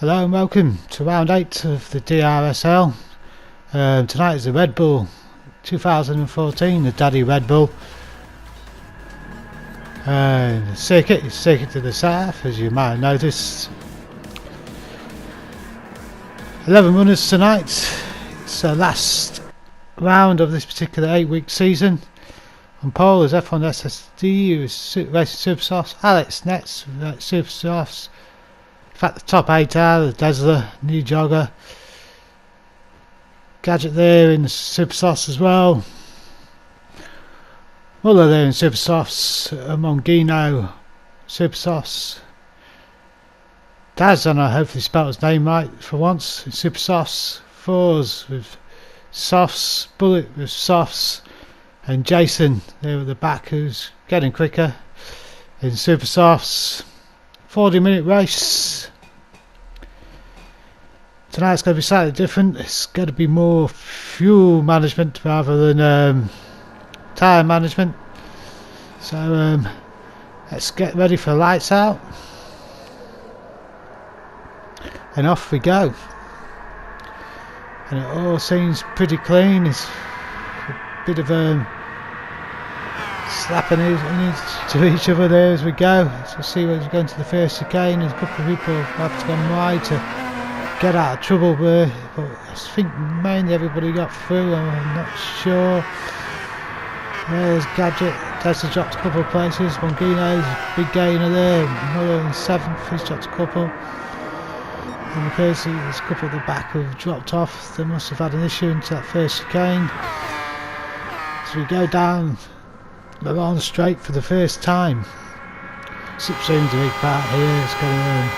Hello and welcome to round 8 of the DRSL. Tonight is the Redbull 2014, the Daddy Redbull. The circuit is circuit to the south, as you might have noticed. 11 runners tonight. It's the last round of this particular 8-week season. On pole is F1 SSD, who's racing Supersofts, Alex Nets, Supersofts. In fact, the top 8 are the Dazzler, New Jogger, Gadget there in the Supersofts as well. Muller there in Supersofts, Mongino, Supersofts. Daz, and I hopefully spelled his name right for once, in Supersofts. Fours with Softs, Bullet with Softs, and Jason there at the back, who's getting quicker in Supersofts. 40-minute race. Tonight's going to be slightly different. It's going to be more fuel management rather than tyre management. So let's get ready for lights out. And off we go. And it all seems pretty clean. It's a bit of slapping into each other there as we go. So we'll see what's going to the first chicane. There's a couple of people have to go wide to get out of trouble there, but I think mainly everybody got through. I'm not sure. There's Gadget. Tesla dropped a couple of places. Mongino's big gainer there. Muller in 7th. He's dropped a couple. And the person, there's a couple at the back who've dropped off. They must have had an issue into that first chicane. So we go down the long straight for the first time. Slipstream's a big part here. It's going to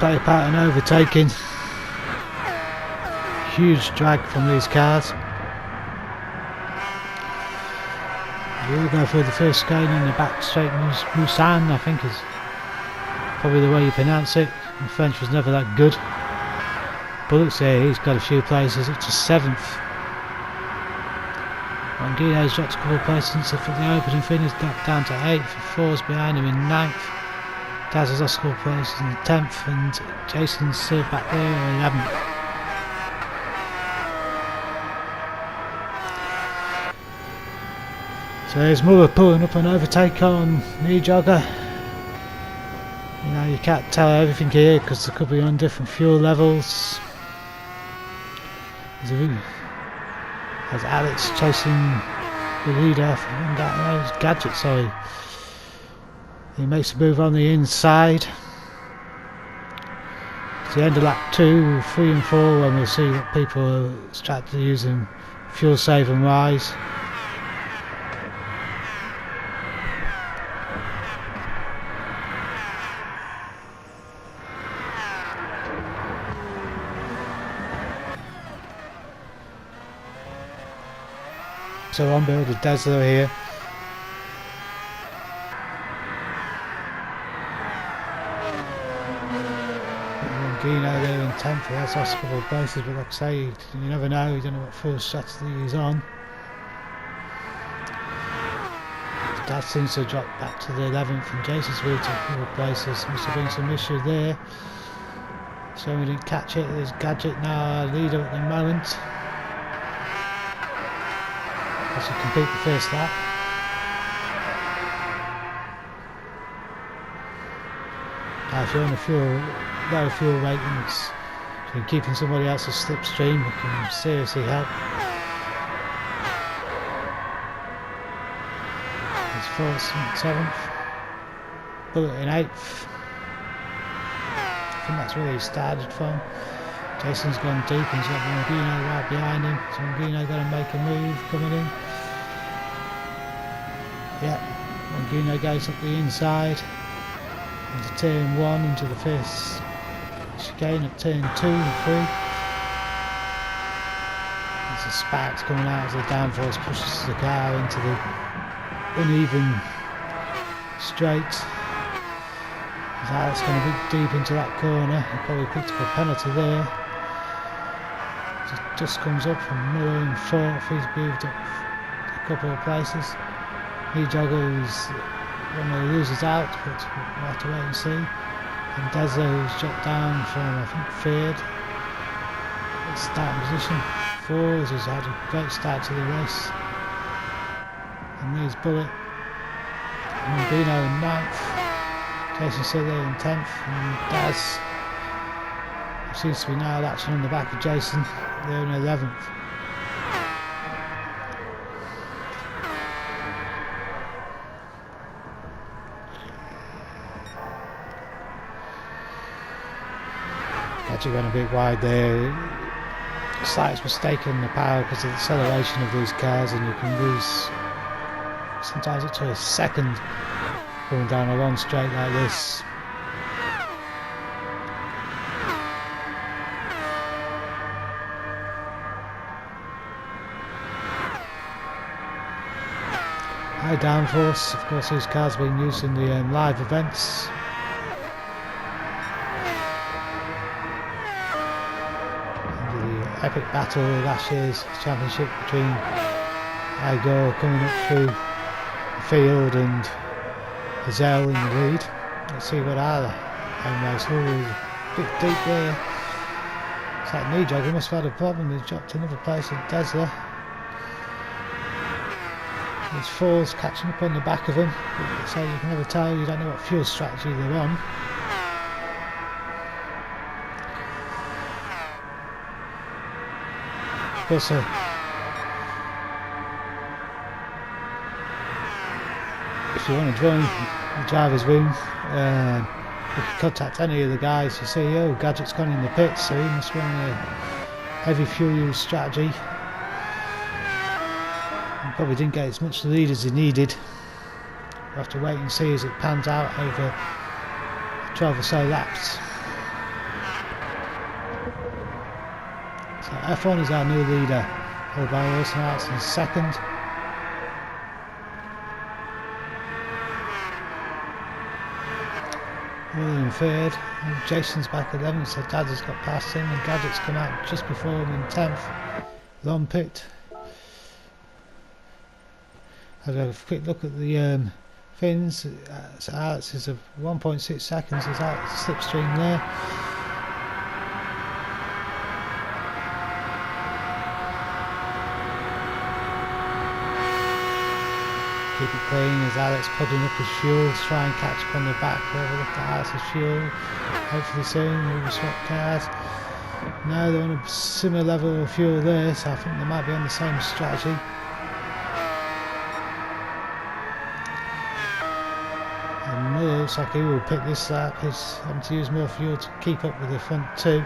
play a part in overtaking. Huge drag from these cars. We'll go for the first chicane in the back straight. Musan, I think, is probably the way you pronounce it. My French was never that good. But looks here, he's got a few places up to 7th. Mongino's dropped a couple of places for the opening finish, down to 8th. Four's behind him in 9th. Daz has lost a couple of places in 10th, and Jason's still back there in 11th. So there's Muller pulling up an overtake on New Jogger. You know, you can't tell everything here because they could be on different fuel levels. There's Alex chasing the leader, and that was Gadget, sorry. He makes a move on the inside. It's the end of lap 2, 3 and 4 when we'll see what people are strategically using fuel saving wise. So on board the Dazzler here. Mongino there in 10th, he has lost a couple of places, but like I say, you never know, you don't know what full strategy he's on. Dad seems to have dropped back to the 11th, and Jason's moved to a couple of places. Must have been some issue there. So we didn't catch it. There's Gadget now our leader at the moment. As you complete the first lap. Now if you're on a low fuel ratings, if you're keeping somebody else's slipstream, it can seriously help. There's 4th and 7th. Bullet in 8th. I think that's where he started from. Jason's gone deep and he's got Mongino right behind him. So Mongino got to make a move coming in. Yeah, Mongino goes up the inside into turn 1, into the first chicane at turn 2 and 3. There's the sparks coming out as the downforce pushes the car into the uneven straight. That's going to be deep into that corner. He probably picked up a penalty there. Just comes up from Muller in 4th. He's moved up a couple of places. New Jogger is one of the losers out, but we'll have to wait and see. And Desler, who's dropped down from, I think, third. Starting position. Fours, has had a great start to the race. And there's Bullet. And Bino in 9th. Jason Silly in 10th. And Daz, who seems to be now latching on the back of Jason, they're in 11th. Actually went a bit wide there. Slight mistake in the power because of the acceleration of these cars, and you can lose sometimes up to a second going down a long straight like this. High downforce, of course these cars being used in the live events. Epic battle last year's championship between Igor coming up through the field and Hazel in the lead. Let's see what our home race is. A bit deep there. It's like knee jog, he must have had a problem. He's dropped another place at Desler. There's Fours catching up on the back of him, so you can never tell, you don't know what fuel strategy they're on. Of course, if you want to join the driver's room, you can contact any of the guys to say, oh, Gadget's gone in the pits, so he must run a heavy fuel use strategy. He probably didn't get as much lead as he needed. We'll have to wait and see as it pans out over 12 or so laps. So F1 is our new leader, followed by Wilson Arts in second. Will in third, and Jason's back 11th, so Dad has got past him, and Gadget's come out just before him in 10th, long pit. Had a quick look at the fins, so Alex is of 1.6 seconds, is out the slipstream there. Keep it clean as Alex putting up his fuel to try and catch up on the back. We'll look at Alex's fuel. Hopefully soon we'll swap cars. No, they're on a similar level of fuel there, so I think they might be on the same strategy. And Muller looks like he will pick this lap. He's having to use more fuel to keep up with the front two.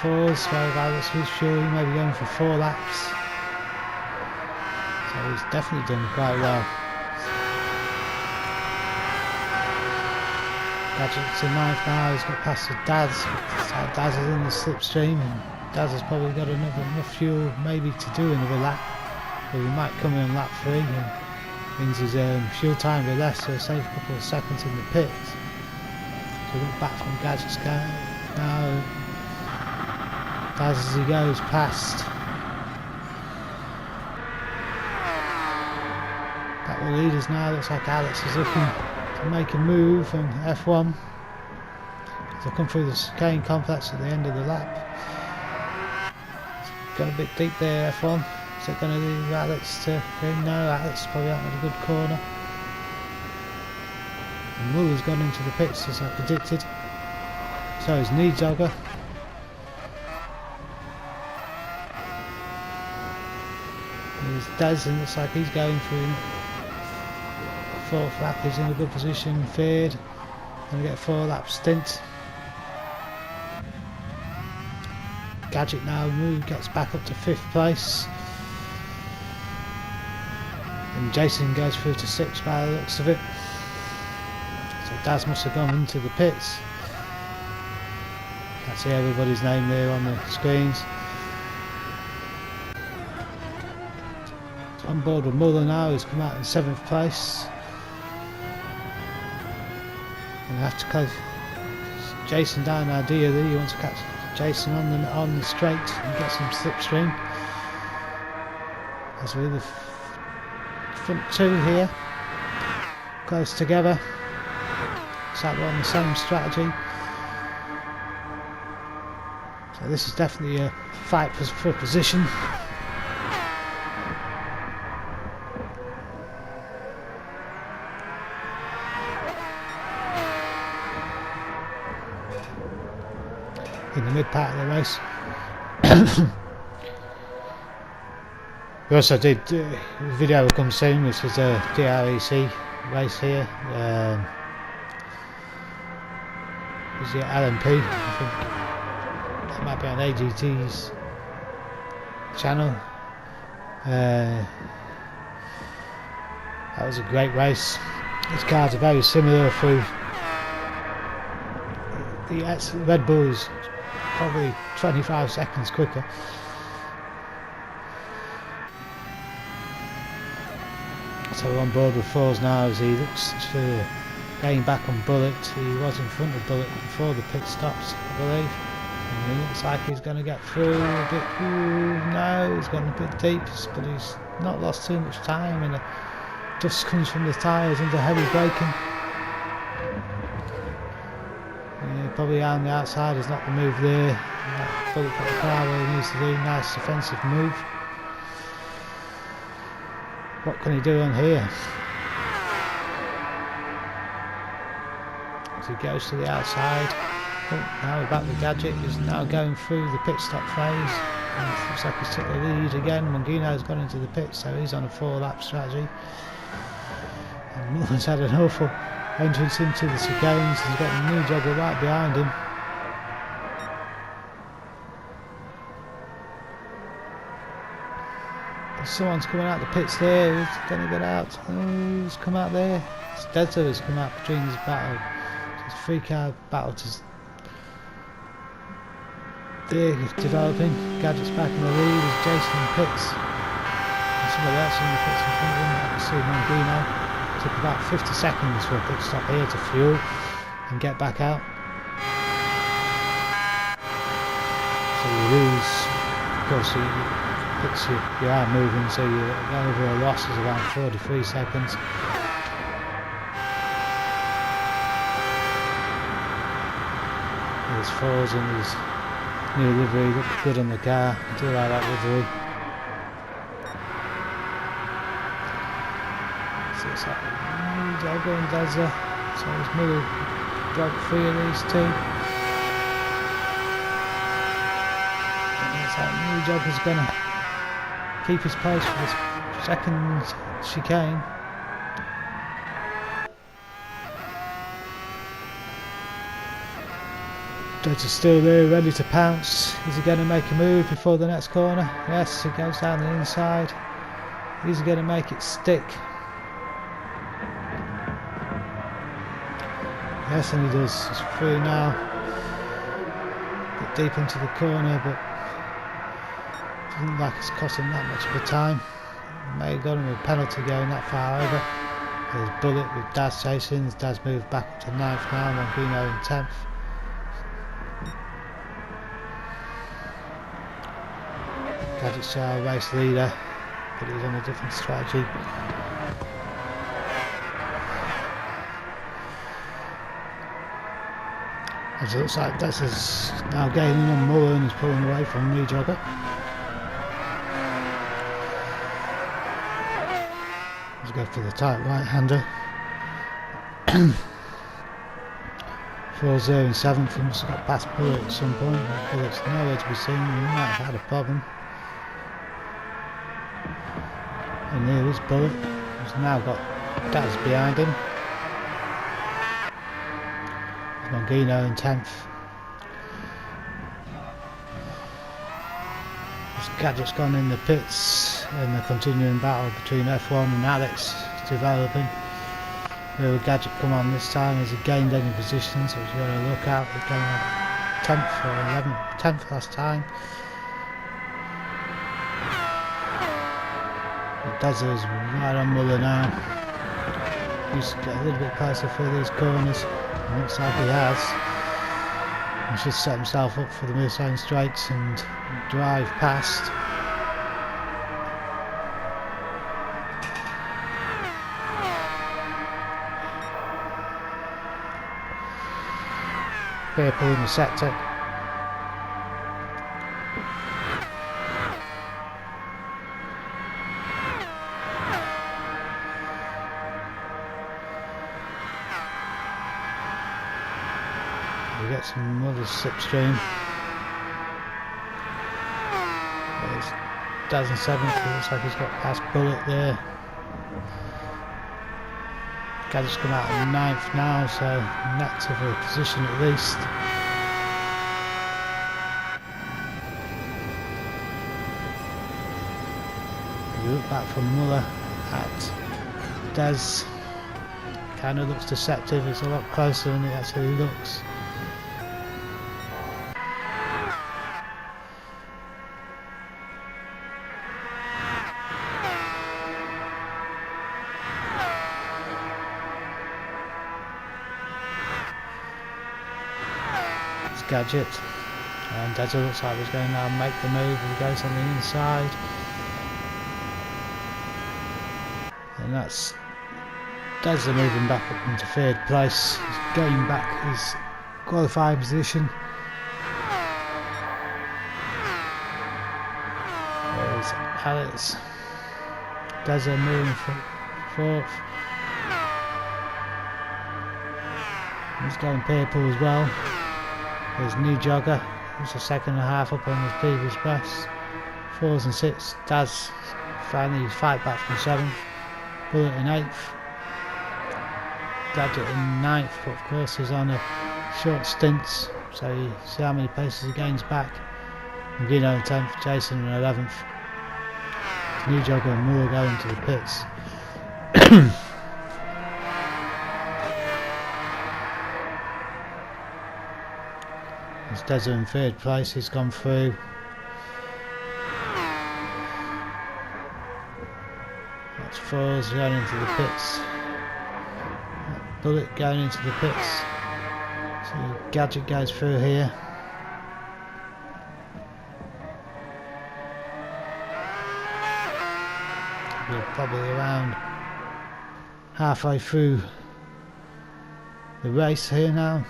Fours, well, Alex who's fuel, he may be going for 4 laps. So he's definitely done quite well. Gadget's in 9th now, he's got past the Daz. Daz is in the slipstream, and Daz has probably got enough fuel maybe to do another lap. But he might come in on lap 3, and means his fuel time will be less, so he'll save a couple of seconds in the pits. So look back from Gadget's car now. As he goes past, back with leaders now. Looks like Alex is looking to make a move from F1. They'll come through the chicane complex at the end of the lap. It's gone a bit deep there, F1. Is it going to leave Alex to win? No, Alex probably out in a good corner. And Muller's gone into the pits as I predicted. So is Knee Jogger. There's Dez, and looks like he's going through 4th lap. He's in a good position. 3rd, going to get a 4-lap stint. Gadget now gets back up to 5th place, and Jason goes through to 6th by the looks of it. So Daz must have gone into the pits. Can't see everybody's name there on the screens. On board with Muller now, who's come out in 7th place. And have to close Jason down ideally. He wants to catch Jason on the straight and get some slipstream. As with the front two here, close together. Looks like we're on the same strategy. So this is definitely a fight for position. In the mid part of the race. We also did a video will come soon, which is a DRSL race here. Is it LMP? I think that might be on AGT's channel. That was a great race. These cars are very similar through. The Red Bull is probably 25 seconds quicker. So we're on board with Fours now as he looks to gain back on Bullet. He was in front of Bullet before the pit stops, I believe. And it looks like he's going to get through a bit. No, he's gone a bit deep, but he's not lost too much time, and the dust comes from the tyres under heavy braking. Yeah, probably on the outside is not the move there. Bullet got the car where he needs to do. Nice defensive move. What can he do on here? As he goes to the outside. Oh, now we're back with Gadget. He's now going through the pit stop phase. And it looks like he's took the lead again. Mungino's gone into the pit, so he's on a 4-lap strategy. And Mullen's had an awful entrance into the chicanes. He's got a new jogger right behind him. Someone's coming out the pits there. Who's going to get out? Who's come out there? It's Delta has come out between this battle. It's a 3-car battle they're developing. Gadget's back in the lead as Jason in pits. And somebody else in the pits in front of him. I can see Mungino. Took about 50 seconds for a pit stop here to fuel and get back out. So you lose, of course, you are moving, so your overall loss is around 43 seconds. His Fours and his new livery look good on the car. I do like that livery. So it's like new jogger and Dazza. So his middle broke 3 of these two. And it's like new jogger's gonna keep his place for the second chicane. Dodge is still there, ready to pounce. Is he going to make a move before the next corner? Yes, he goes down the inside. Is he going to make it stick? Yes, and he does. He's through now. A bit deep into the corner, but doesn't look like it's cost him that much of a time. May have got him a penalty going that far over. There's Bullet with Daz chasing. Daz moved back up to 9th now. Mungino in 10th. Gadget's our race leader, but he's on a different strategy. As it looks like Daz is now gaining on Muller and he's pulling away from New Jogger. Go for the tight right-hander. 4's there in 7th. He must have got past Bullet at some point. Bullet's nowhere to be seen. He might have had a problem. And there is Bullet. He's now got Daz behind him. Mungino in 10th. Gadget's gone in the pits and the continuing battle between F1 and Alex is developing. Will Gadget come on this time? Has he gained any positions? So he's got to look out. He came on 10th or 11th, 10th last time. Dazza is right on Muller now. He's got a little bit closer for these corners. It looks like he has. He should set himself up for the Millstone Straights and drive past. Purple in the sector. We get some other slipstream. There's 2007, it looks like he's got past Bullet there. Gadget's come out in 9th now, so net of a position at least. We look back from Muller at Des. Kind of looks deceptive, it's a lot closer than it actually looks. Gadget, and Des looks like he's going to now make the move. He goes on the inside, and that's Des moving back up into 3rd place. He's going back his qualifying position. There's Alex. Des moving for 4th. He's going purple as well. There's New Jogger, who's a 2.5 up on his previous best. 4s and 6s. Daz finally fight back from 7th. Bullet in 8th. Gadget in 9th, but of course he's on a short stints, so you see how many places he gains back. And Gino in 10th, Jason in 11th. New Jogger and Muller going to the pits. Des in 3rd place, he's gone through. That's 4s going into the pits. Bullet going into the pits. So Gadget goes through here. We're probably around halfway through the race here now.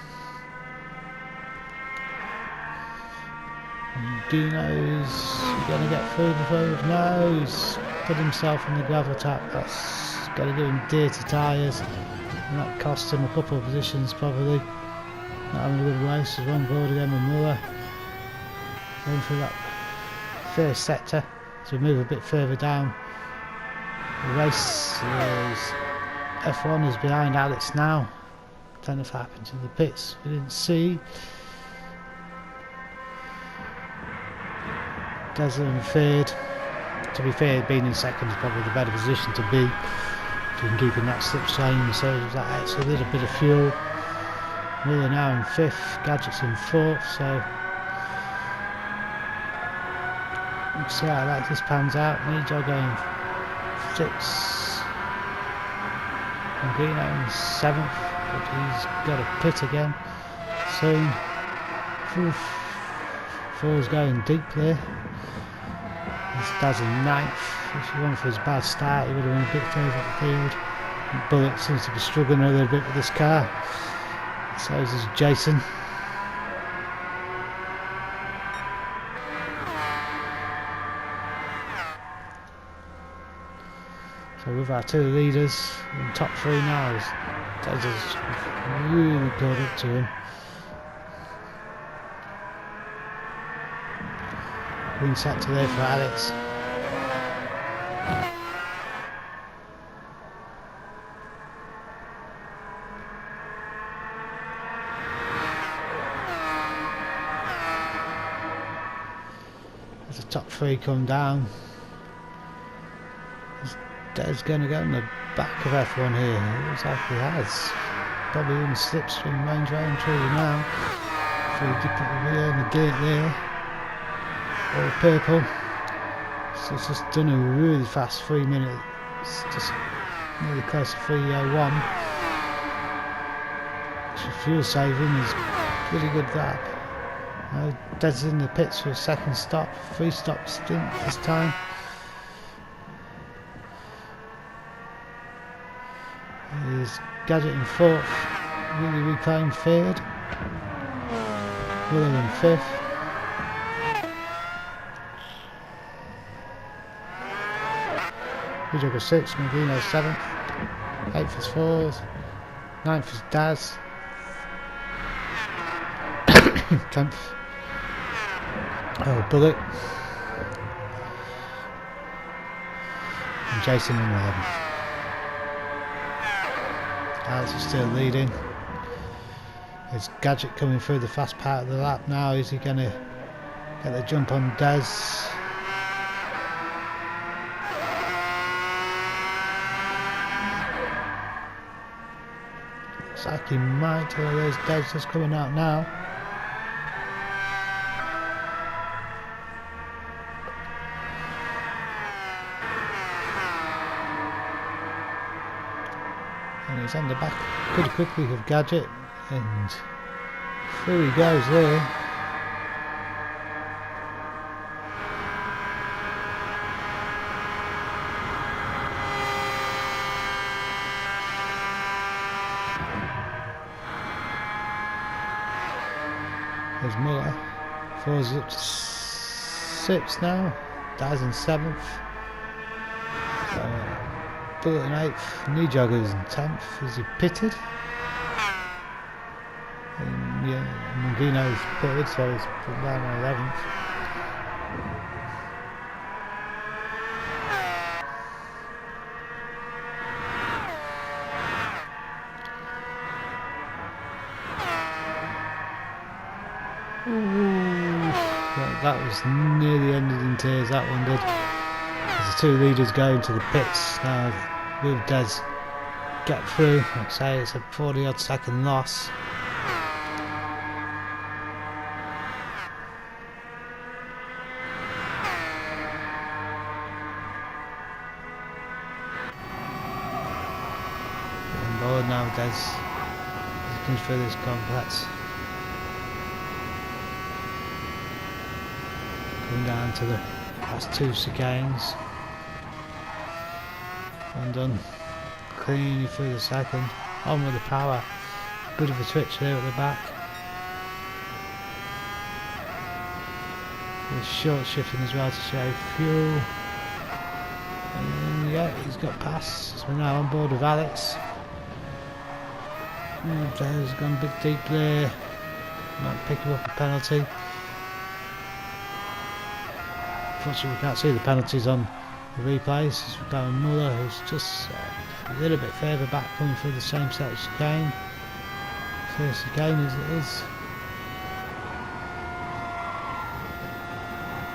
Dino's going to get through before he knows. Put himself on the gravel tap. That's going to give him dirty tyres, and that cost him a couple of positions probably. Not having a good race. He's on board again with Muller. Going through that 1st sector. So we move a bit further down the race. F1 is behind Alex now. I don't know if it happened to the pits. We didn't see. Des in 3rd. To be fair, being in 2nd is probably the better position to be. If you can keep in that slipstream, so that adds a little bit of fuel. Muller now in 5th, Gadget's in 4th, so we'll see how this pans out. Nijo going 6th, and Gino in 7th, but he's got a pit again soon. 4's going deep there. He's in 9th. If he went for his bad start, he would have been a bit further up the field. Bullet seems to be struggling a little bit with this car. So is Jason. So with our 2 leaders in top 3 now, Des has really caught up to him. Wing sector there for Alex. As the top 3 come down, is Des going to go in the back of F1 here? It looks like he has. Probably in the slipstream range right in through now. So he did put the wheel on the gate there. All purple. So it's just done a really fast 3 minute. It's just nearly close to 3:01. So fuel saving is pretty good that. Des in the pits for a second stop, 3 stop stint this time. Here's Gadget in 4th, really reclaiming 3rd, Willow in 5th. Redbull 6, Magino 7th, 8th is 4th, 9th is Daz, 10th, Bullet, and Jason in 11th. Daz is still leading. There's Gadget coming through the fast part of the lap now. Is he going to get the jump on Daz? Looks like he might. Oh, there's Daz just coming out now. And he's on the back pretty quickly of Gadget, and through he goes there. There's Muller. 4's up to 6th now. Daz in 7th. Bullet in 8th. Knee Joggers in 10th. Is he pitted? And yeah, Mangino's pitted, so he's put down on 11th. That was nearly ended in tears, that one did. As the 2 leaders go into the pits. Now will Des get through? Like I say, it's a 40 odd second loss. On board now, Des, as he comes through this complex. Down to the last 2 chicanes. One done. Cleanly through the second. On with the power. Bit of a twitch there at the back. There's short shifting as well to shave fuel. And yeah, he's got past. So we're now on board with Alex. There's gone a bit deep there. Might pick him up a penalty. Unfortunately, we can't see the penalties on the replays. We've got Muller, who's just a little bit further back, coming through the same set of chicane. First chicane as it is.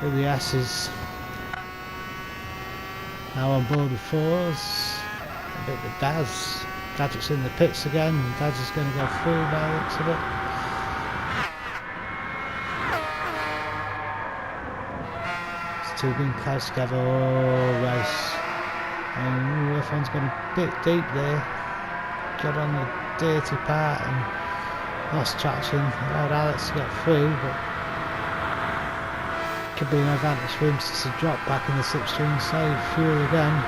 With the S's now on board with 4s. A bit with Daz. Gadget's in the pits again. Daz is going to go through by the looks of it. Two being close together all race, and everyone's gone a bit deep there. Got on the dirty part and lost traction. Allowed Alex to get through, but could be an advantage for him to drop back in the slipstream, save fuel again.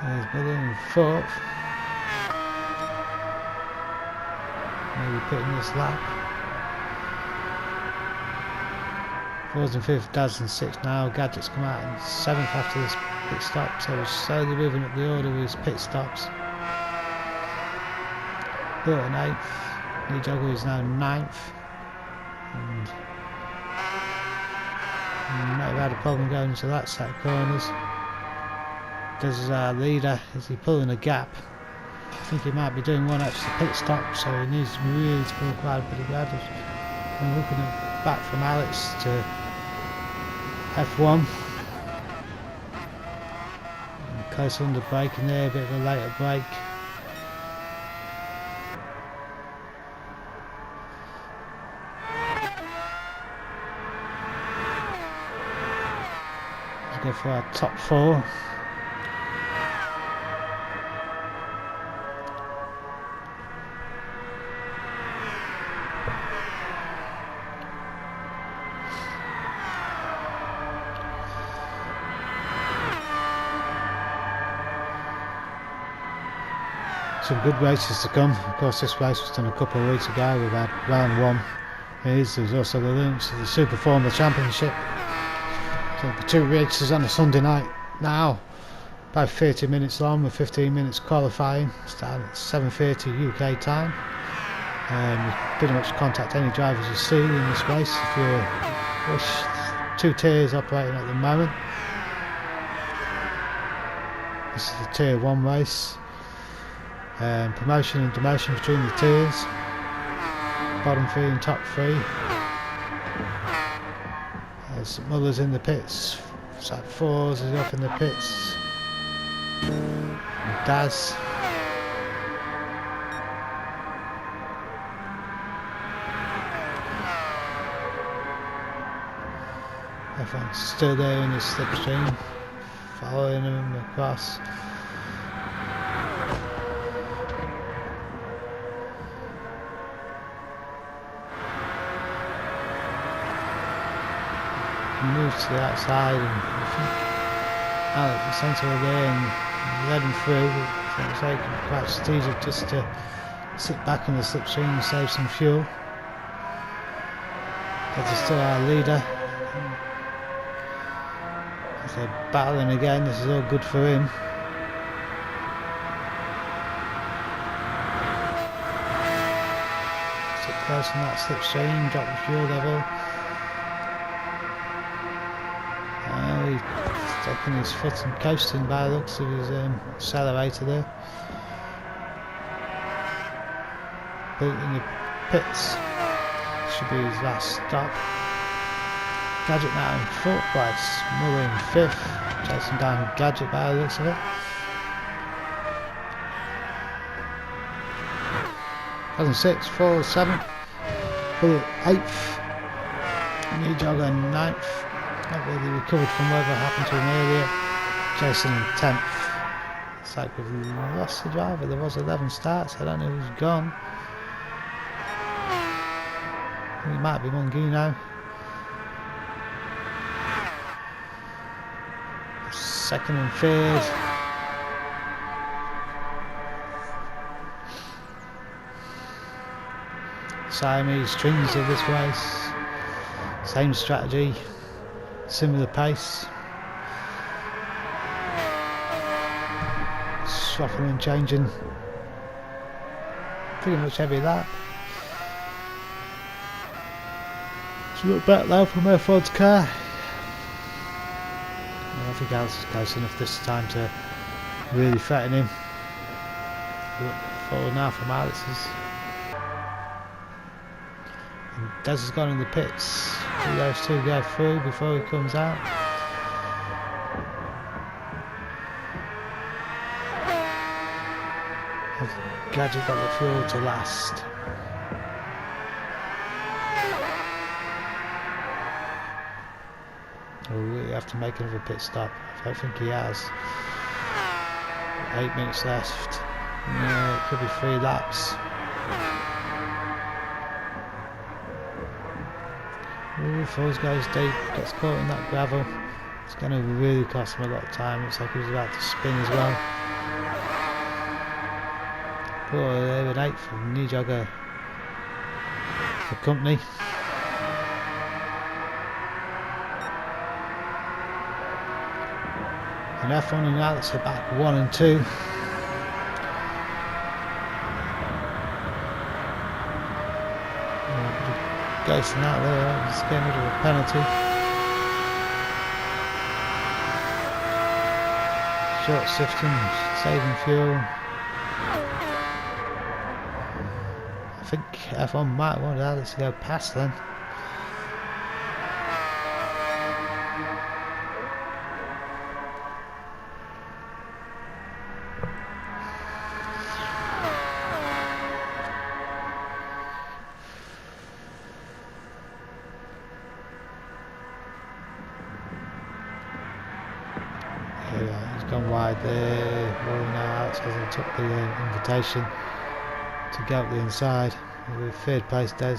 There's Bullet in 4th. Maybe putting this lap. 4's in 5th, Daz in 6th now. Gadget's come out in 7th after this pit stop, so we're slowly moving up the order with his pit stops. Bullet in 8th. Knee Jogger is now 9th. And might have had a problem going into that set of corners. This is our leader. Is he pulling a gap? I think he might be doing one extra pit stop, so he needs really to pull quite a bit of gap. I'm looking at back from Alex to F1. And close under braking there, a bit of a later brake. go for our top 4. Some good races to come. Of course, this race was done a couple of weeks ago. We've had round 1. There's also the launch of the Super Formula Championship. So the 2 races on a Sunday night now, about 30 minutes long with 15 minutes qualifying, starting at 7:30 UK time. You can pretty much contact any drivers you see in this race if you wish. 2 tiers operating at the moment. This is the tier 1 race. Promotion and demotion between the tiers. Bottom 3 and top 3. There's Muller's in the pits. Sat 4s is up in the pits. And Daz. Everyone's still there in the slipstream, following him across. Moved to the outside, and I think Alex sent her there and led him through. It was like quite strategic just to sit back in the slipstream and save some fuel. But he's still our leader. As they're battling again, this is all good for him. Sit close in that slipstream, drop the fuel level. He's taking his foot and coasting by the looks of his accelerator there. Boot in the pits. Should be his last stop. Gadget now in 4th place. Muller in 5th. Chasing down Gadget by the looks of it. 2006, 4, 7th. Bullet 8th. New Jogger 9th. Not really recovered from whatever happened to him earlier. Jason in 10th. It's like we've lost the driver. There was 11 starts. I don't know who's gone. It might be Mungino. 2nd and 3rd. Siamese twins of this race. Same strategy. Similar pace. Swapping and changing pretty much every lap. So look back now from F1's car. I think Alex is close enough this time to really threaten him. Look forward now from Alex's. And Des has gone in the pits. Those 2 go through before he comes out. Gadget got the fuel to last. Oh, we have to make another pit stop. I don't think he has. 8 minutes left. Yeah, it could be 3 laps. Ooh, falls goes deep, gets caught in that gravel. It's going to really cost him a lot of time. Looks like he's about to spin as well. Oh, there with 8th from New Jogger for company. And F1 and Alex are back 1 and 2. Ghosting out there, just getting rid of a penalty. Short shifting, saving fuel. I think F1 might want Alex to go past then. yeah, he's gone wide there. Well, now Alex hasn't took the invitation to go up the inside. With third place Des,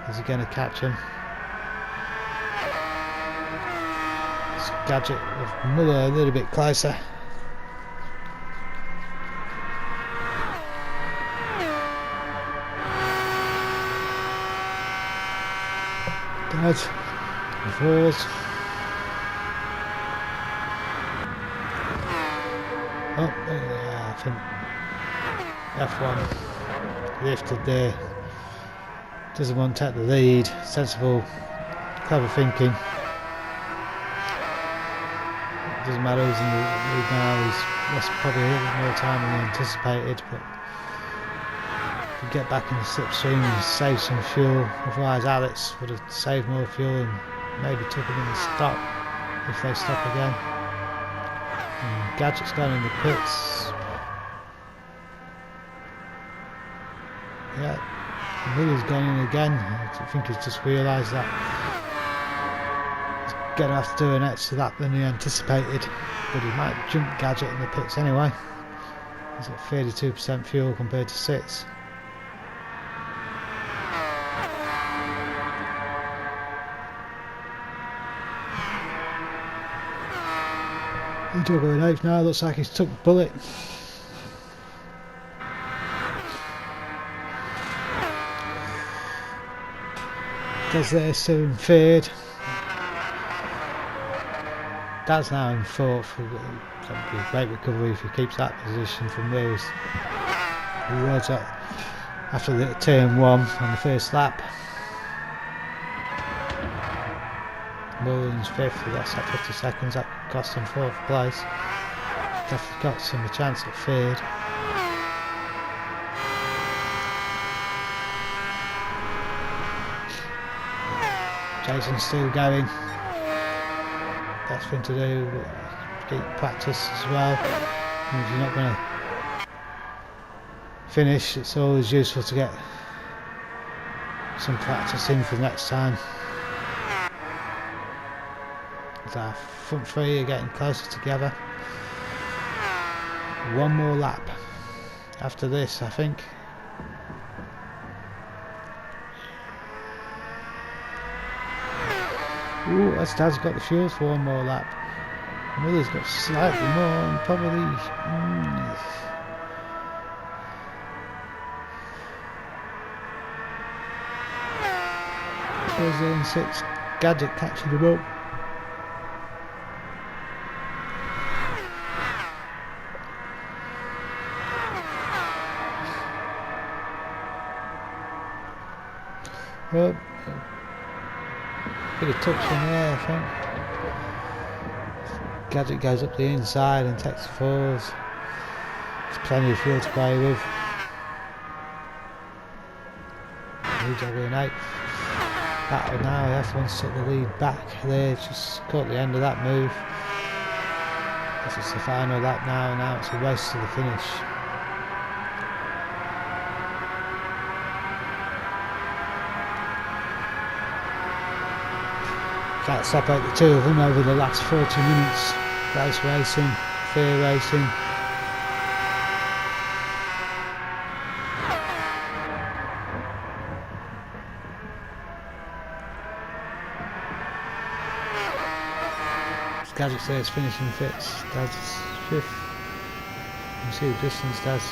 is he going to catch him? It's Gadget with Muller a little bit closer. Des, the fours. Oh, yeah, I think F1 lifted there. Doesn't want to take the lead. Sensible, clever thinking. Doesn't matter who's in the lead now. He's lost probably a little bit more time than he anticipated, but if we get back in the slipstream and save some fuel, otherwise Alex would have saved more fuel and maybe took him in the stop if they stop again. And Gadget's gone in the pits. Yeah, Miller's gone in again. I think he's just realised that he's going to have to do an extra lap than he anticipated, but he might jump Gadget in the pits anyway. He's got 32% fuel compared to 6. He's going 8th now, looks like he's took bullet. Does there still in 3rd. Dad's now in 4th. That'd be a great recovery if he keeps that position from where he was at after the turn 1 on the first lap. Mullins 5th, he lost that 50 seconds, that cost him 4th place. Definitely got some chance at 3rd. Jason's still going. Best thing to do, keep practice as well. And if you're not going to finish, it's always useful to get some practice in for next time. Our front 3 are getting closer together. One more lap after this, I think. Ooh, Dad's got the fuel for one more lap. Miller's got slightly more and probably... There's in 6. Gadget catching him up. Well, bit of touch in there, I think. Gadget goes up the inside and takes the 4s. There's plenty of fuel to play with. He's over in 8th. Battle now, F1's took the lead back there, just caught the end of that move. This is the final lap now, and now it's a race to the finish. Can't separate the two of them over the last 40 minutes. Close racing, fair racing. Gadget says finishing 5th. Dad's 5th. You can see the distance Dad's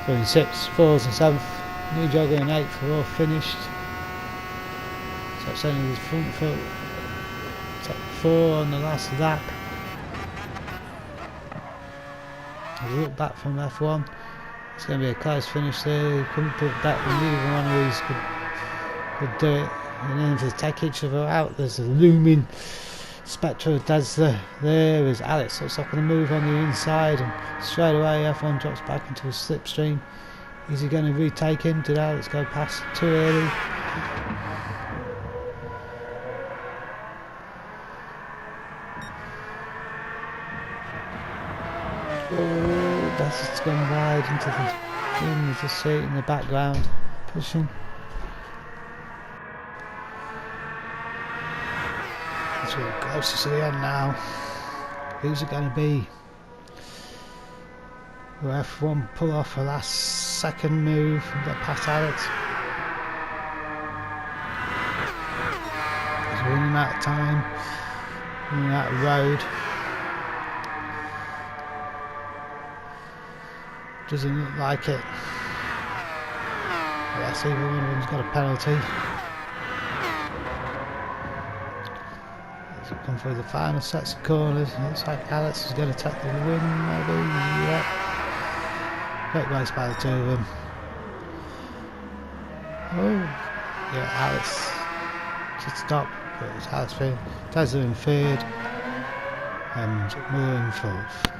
so in 6th, 4s and 7th. New Jogger in 8th are all finished. So it's only the front foot. Top 4 on the last lap. A look back from F1. It's going to be a close finish there. You couldn't put back when neither one of these could do it. And then if they take each other out, there's a looming spectre of Dad's there is Alex. Looks like going to move on the inside, and straight away F1 drops back into a slipstream. Is he going to retake him? Did Alex go past too early? Oh, that's just gone wide into the thing. You just see it in the background pushing. It's really close to the end now. Who's it going to be? Will F1 pull off a last second move and get past Alex? He's running out of time, running out of road. Doesn't look like it. But let's see if one of them's got a penalty. As we come through the final sets of corners, it looks like Alex is going to take the win, maybe. Yep. Great race by the two of them. Oh, yeah, Alex should stop, but it's Alex Tesla in third and Moore in fourth.